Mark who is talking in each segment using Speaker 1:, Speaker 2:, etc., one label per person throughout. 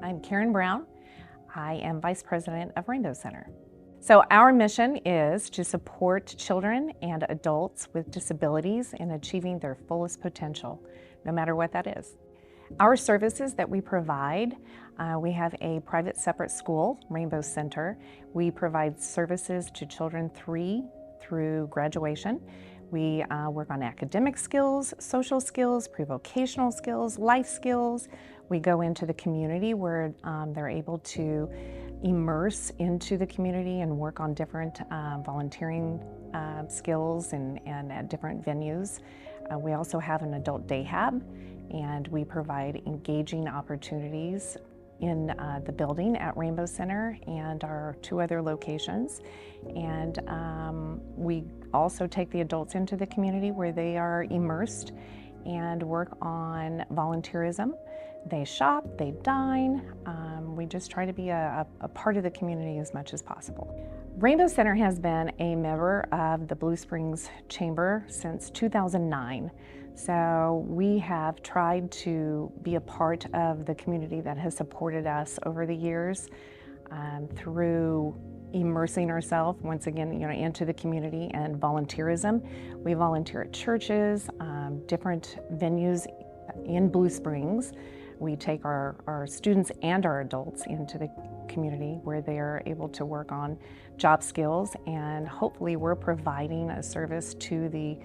Speaker 1: I'm Karen Brown. I am Vice President of Rainbow Center. So our mission is to support children and adults with disabilities in achieving their fullest potential, no matter what that is. Our services that we provide, we have a private separate school, Rainbow Center. We provide services to children 3 through graduation. We work on academic skills, social skills, pre-vocational skills, life skills. We go into the community where they're able to immerse into the community and work on different volunteering skills and at different venues. We also have an adult day hab, and we provide engaging opportunities in the building at Rainbow Center and our 2 other locations. And we also take the adults into the community where they are immersed and work on volunteerism. They shop, they dine. We just try to be a part of the community as much as possible. Rainbow Center has been a member of the Blue Springs Chamber since 2009. So we have tried to be a part of the community that has supported us over the years through immersing ourselves, once again, into the community and volunteerism. We volunteer at churches, different venues in Blue Springs. We take our students and our adults into the community where they are able to work on job skills, and hopefully we're providing a service to the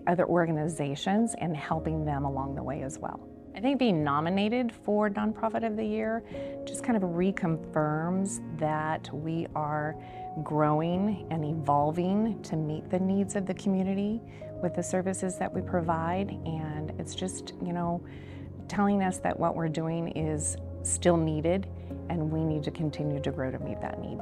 Speaker 1: other organizations and helping them along the way as well. I think being nominated for Nonprofit of the Year just kind of reconfirms that we are growing and evolving to meet the needs of the community with the services that we provide, and it's just, telling us that what we're doing is still needed and we need to continue to grow to meet that need.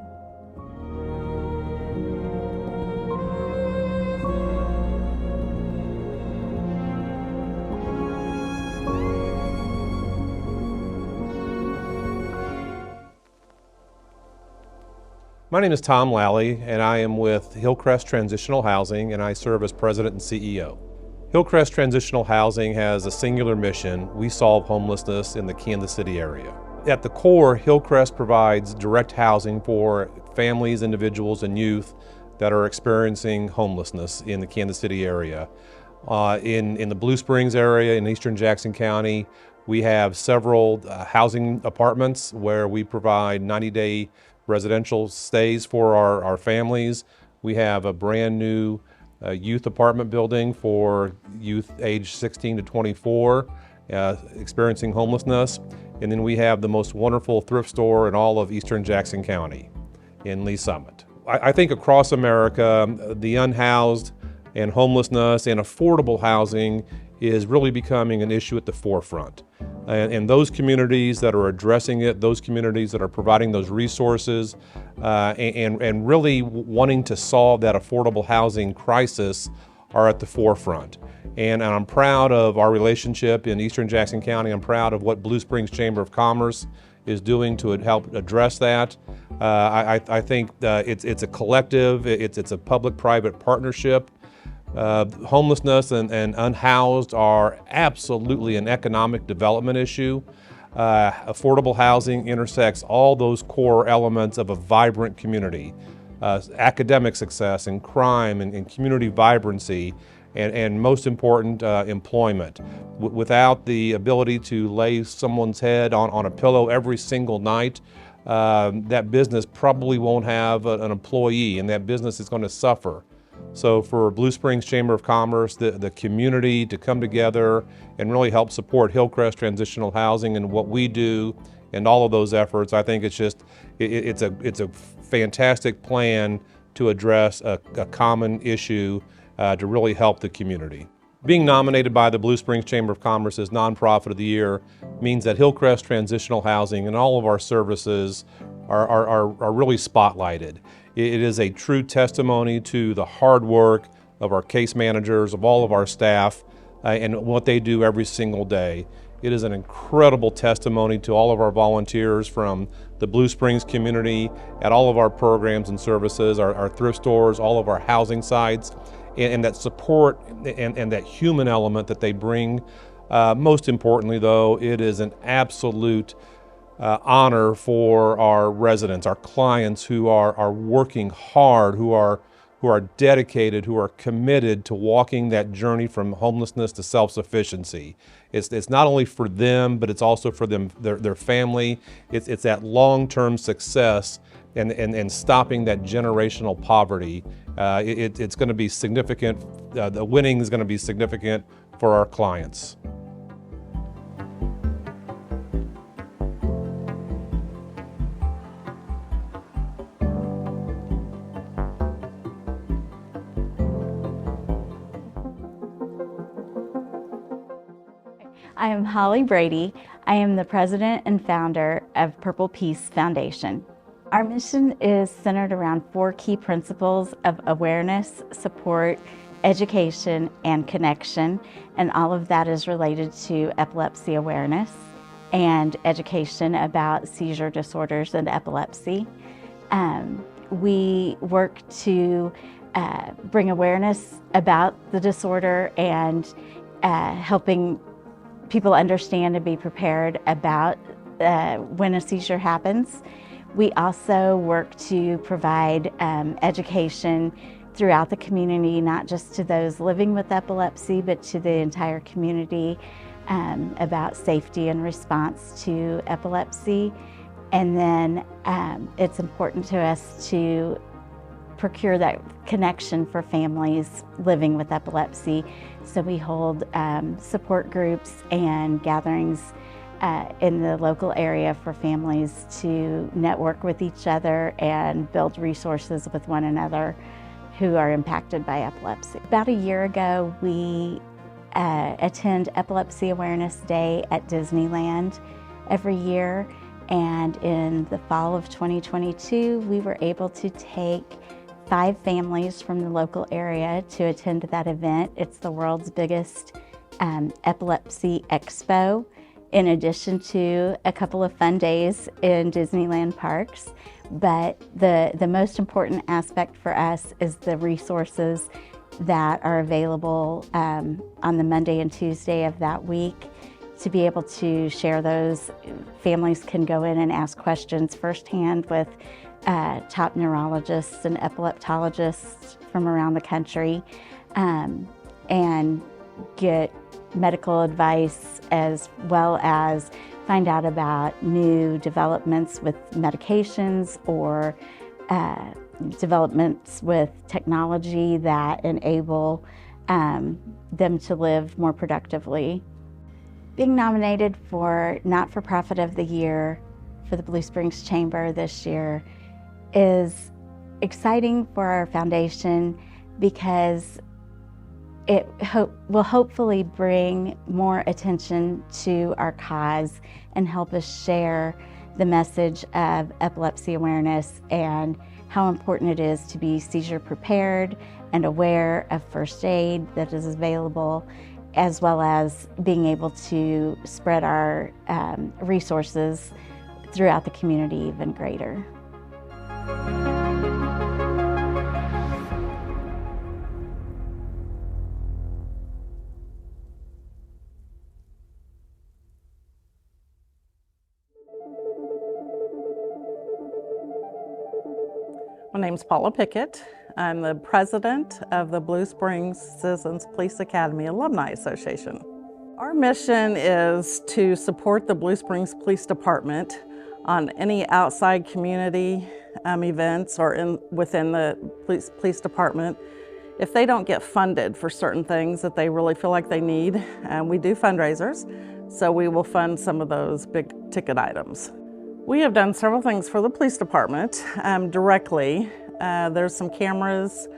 Speaker 2: My name is Tom Lally, and I am with Hillcrest Transitional Housing, and I serve as President and CEO. Hillcrest Transitional Housing has a singular mission: we solve homelessness in the Kansas City area. At the core, Hillcrest provides direct housing for families, individuals, and youth that are experiencing homelessness in the Kansas City area. In the Blue Springs area in eastern Jackson County, we have several housing apartments where we provide 90-day residential stays for our families. We have a brand new youth apartment building for youth aged 16 to 24 experiencing homelessness. And then we have the most wonderful thrift store in all of eastern Jackson County in Lee Summit. I think across America, the unhoused and homelessness and affordable housing is really becoming an issue at the forefront. And those communities that are addressing it, those communities that are providing those resources and really wanting to solve that affordable housing crisis are at the forefront. And I'm proud of our relationship in eastern Jackson County. I'm proud of what Blue Springs Chamber of Commerce is doing to help address that. I think it's a collective, it's a public-private partnership. Homelessness and unhoused are absolutely an economic development issue. Affordable housing intersects all those core elements of a vibrant community. Academic success and crime and community vibrancy and most important, employment. Without the ability to lay someone's head on a pillow every single night, that business probably won't have an employee, and that business is going to suffer. So for Blue Springs Chamber of Commerce, the community to come together and really help support Hillcrest Transitional Housing and what we do and all of those efforts, I think it's a fantastic plan to address a common issue to really help the community. Being nominated by the Blue Springs Chamber of Commerce as Nonprofit of the Year means that Hillcrest Transitional Housing and all of our services are really spotlighted. It is a true testimony to the hard work of our case managers, of all of our staff, and what they do every single day. It is an incredible testimony to all of our volunteers from the Blue Springs community at all of our programs and services, our thrift stores, all of our housing sites. and that support and that human element that they bring. Most importantly, though, it is an absolute honor for our residents, our clients who are working hard, who are dedicated, who are committed to walking that journey from homelessness to self-sufficiency. It's not only for them, but it's also for their family. It's that long-term success and stopping that generational poverty. It's going to be significant. The winning is going to be significant for our clients.
Speaker 3: I am Holly Brady. I am the president and founder of Purple Peace Foundation. Our mission is centered around 4 key principles of awareness, support, education, and connection, and all of that is related to epilepsy awareness and education about seizure disorders and epilepsy. We work to bring awareness about the disorder and helping people understand and be prepared about when a seizure happens. We also work to provide education throughout the community, not just to those living with epilepsy, but to the entire community about safety and response to epilepsy. And then it's important to us to procure that connection for families living with epilepsy. So we hold support groups and gatherings in the local area for families to network with each other and build resources with one another who are impacted by epilepsy. About a year ago, we attend Epilepsy Awareness Day at Disneyland every year. And in the fall of 2022, we were able to take 5 families from the local area to attend that event. It's the world's biggest epilepsy expo, in addition to a couple of fun days in Disneyland parks. But the most important aspect for us is the resources that are available on the Monday and Tuesday of that week. To be able to share those, families can go in and ask questions firsthand with top neurologists and epileptologists from around the country, and get medical advice, as well as find out about new developments with medications or developments with technology that enable them to live more productively. Being nominated for Not-for-Profit of the Year for the Blue Springs Chamber this year is exciting for our foundation because it will hopefully bring more attention to our cause and help us share the message of epilepsy awareness and how important it is to be seizure prepared and aware of first aid that is available, as well as being able to spread our resources throughout the community even greater.
Speaker 4: My name's Paula Pickett. I'm the president of the Blue Springs Citizens Police Academy Alumni Association. Our mission is to support the Blue Springs Police Department on any outside community events or within the police department. If they don't get funded for certain things that they really feel like they need, we do fundraisers, so we will fund some of those big ticket items. We have done several things for the police department directly. There's some cameras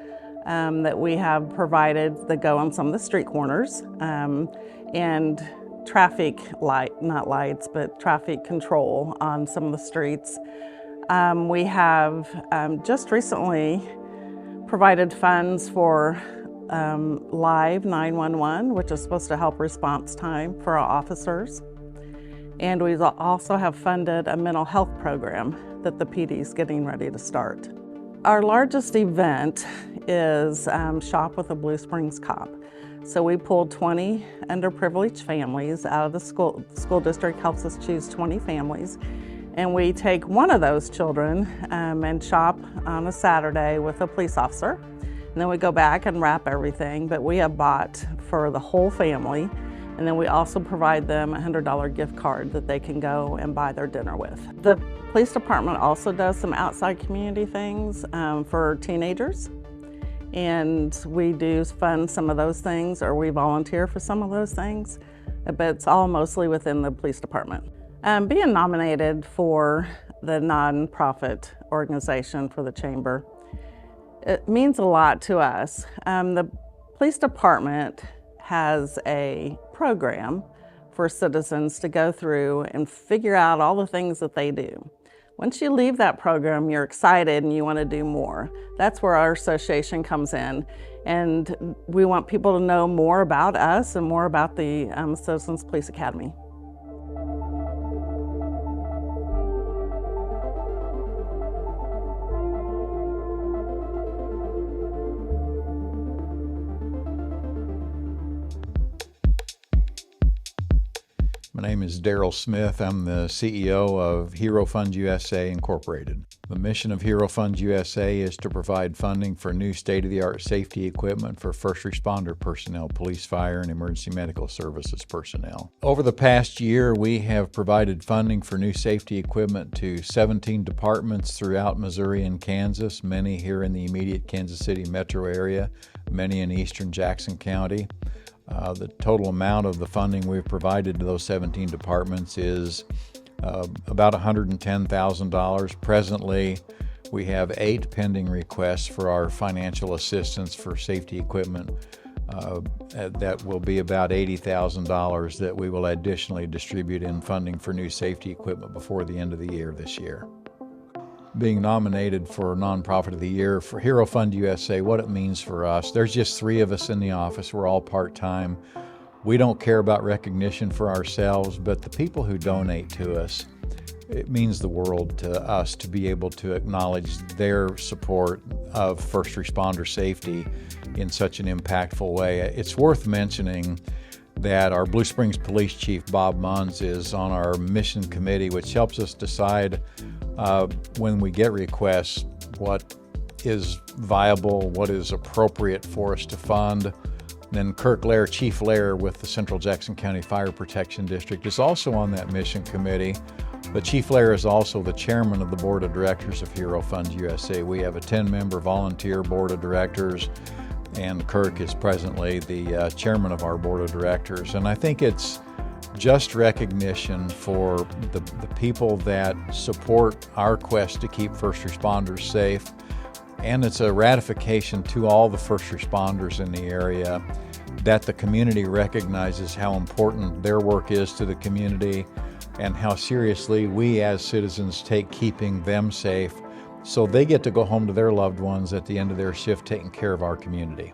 Speaker 4: that we have provided that go on some of the street corners, and traffic not lights, but traffic control on some of the streets. We have just recently provided funds for Live 911, which is supposed to help response time for our officers. And we also have funded a mental health program that the PD is getting ready to start. Our largest event is Shop with a Blue Springs Cop. So we pulled 20 underprivileged families out of the school. The school district helps us choose 20 families. And we take one of those children and shop on a Saturday with a police officer. And then we go back and wrap everything, but we have bought for the whole family. And then we also provide them a $100 gift card that they can go and buy their dinner with. The police department also does some outside community things for teenagers. And we do fund some of those things, or we volunteer for some of those things, but it's all mostly within the police department. Being nominated for the nonprofit organization for the chamber, it means a lot to us. The police department has a program for citizens to go through and figure out all the things that they do. Once you leave that program, you're excited and you want to do more. That's where our association comes in. And we want people to know more about us and more about the Citizens Police Academy.
Speaker 5: My name is Daryl Smith. I'm the CEO of Hero Funds USA Incorporated. The mission of Hero Funds USA is to provide funding for new state-of-the-art safety equipment for first responder personnel, police, fire, and emergency medical services personnel. Over the past year, we have provided funding for new safety equipment to 17 departments throughout Missouri and Kansas, many here in the immediate Kansas City metro area, many in eastern Jackson County. The total amount of the funding we've provided to those 17 departments is about $110,000. Presently, we have 8 pending requests for our financial assistance for safety equipment. That will be about $80,000 that we will additionally distribute in funding for new safety equipment before the end of the year this year. Being nominated for Nonprofit of the Year for Hero Fund USA, what it means for us, there's just 3 of us in the office. We're all part-time. We don't care about recognition for ourselves, but the people who donate to us, it means the world to us to be able to acknowledge their support of first responder safety in such an impactful way. It's worth mentioning that our Blue Springs Police Chief, Bob Munz, is on our mission committee, which helps us decide when we get requests what is viable, what is appropriate for us to fund. Then Kirk Lair, Chief Lair with the Central Jackson County Fire Protection District, is also on that mission committee. But Chief Lair is also the chairman of the board of directors of Hero Funds USA. We have a 10-member volunteer board of directors, and Kirk is presently the chairman of our board of directors. And I think it's just recognition for the people that support our quest to keep first responders safe. And it's a ratification to all the first responders in the area that the community recognizes how important their work is to the community and how seriously we as citizens take keeping them safe so they get to go home to their loved ones at the end of their shift taking care of our community.